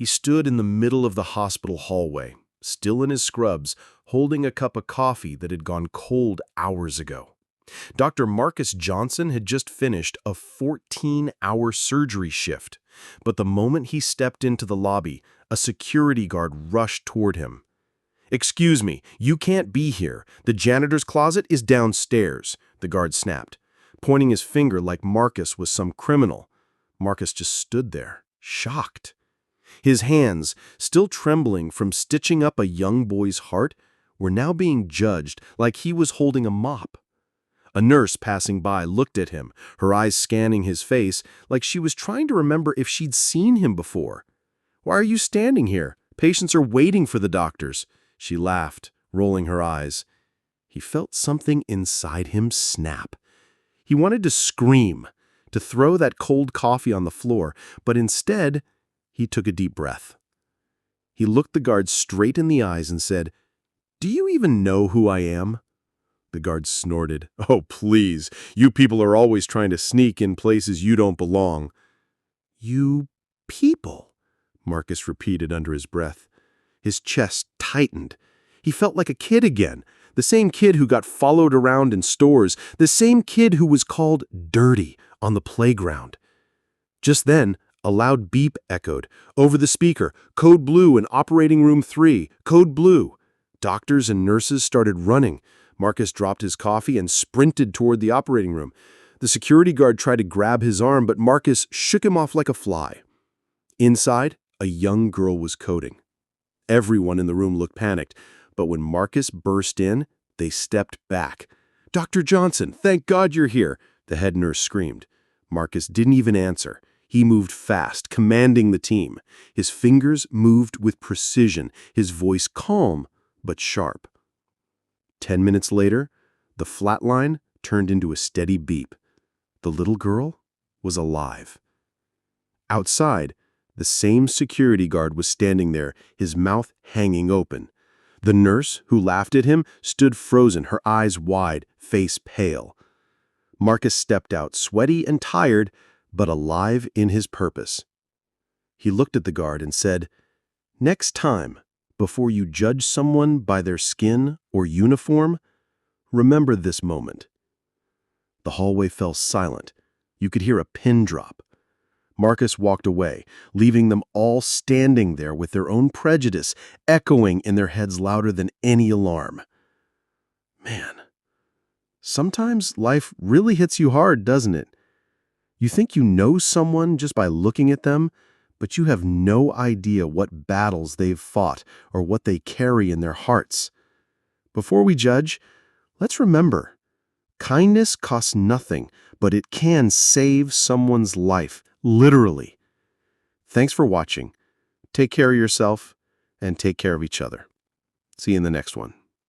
He stood in the middle of the hospital hallway, still in his scrubs, holding a cup of coffee that had gone cold hours ago. Dr. Marcus Johnson had just finished a 14-hour surgery shift, but the moment he stepped into the lobby, a security guard rushed toward him. "Excuse me, you can't be here. The janitor's closet is downstairs," the guard snapped, pointing his finger like Marcus was some criminal. Marcus just stood there, shocked. His hands, still trembling from stitching up a young boy's heart, were now being judged like he was holding a mop. A nurse passing by looked at him, her eyes scanning his face like she was trying to remember if she'd seen him before. "Why are you standing here? Patients are waiting for the doctors." She laughed, rolling her eyes. He felt something inside him snap. He wanted to scream, to throw that cold coffee on the floor, but instead, he took a deep breath. He looked the guard straight in the eyes and said, "Do you even know who I am?" The guard snorted. "Oh, please, you people are always trying to sneak in places you don't belong." "You people," Marcus repeated under his breath. His chest tightened. He felt like a kid again, the same kid who got followed around in stores, the same kid who was called dirty on the playground. Just then, a loud beep echoed. Over the speaker, "Code Blue in Operating Room 3, Code Blue." Doctors and nurses started running. Marcus dropped his coffee and sprinted toward the operating room. The security guard tried to grab his arm, but Marcus shook him off like a fly. Inside, a young girl was coding. Everyone in the room looked panicked, but when Marcus burst in, they stepped back. "Dr. Johnson, thank God you're here," the head nurse screamed. Marcus didn't even answer. He moved fast, commanding the team. His fingers moved with precision, his voice calm but sharp. 10 minutes later, the flat line turned into a steady beep. The little girl was alive. Outside, the same security guard was standing there, his mouth hanging open. The nurse, who laughed at him, stood frozen, her eyes wide, face pale. Marcus stepped out, sweaty and tired, but alive in his purpose. He looked at the guard and said, "Next time, before you judge someone by their skin or uniform, remember this moment." The hallway fell silent. You could hear a pin drop. Marcus walked away, leaving them all standing there with their own prejudice echoing in their heads louder than any alarm. Man, sometimes life really hits you hard, doesn't it? You think you know someone just by looking at them, but you have no idea what battles they've fought or what they carry in their hearts. Before we judge, let's remember, kindness costs nothing, but it can save someone's life, literally. Thanks for watching. Take care of yourself and take care of each other. See you in the next one.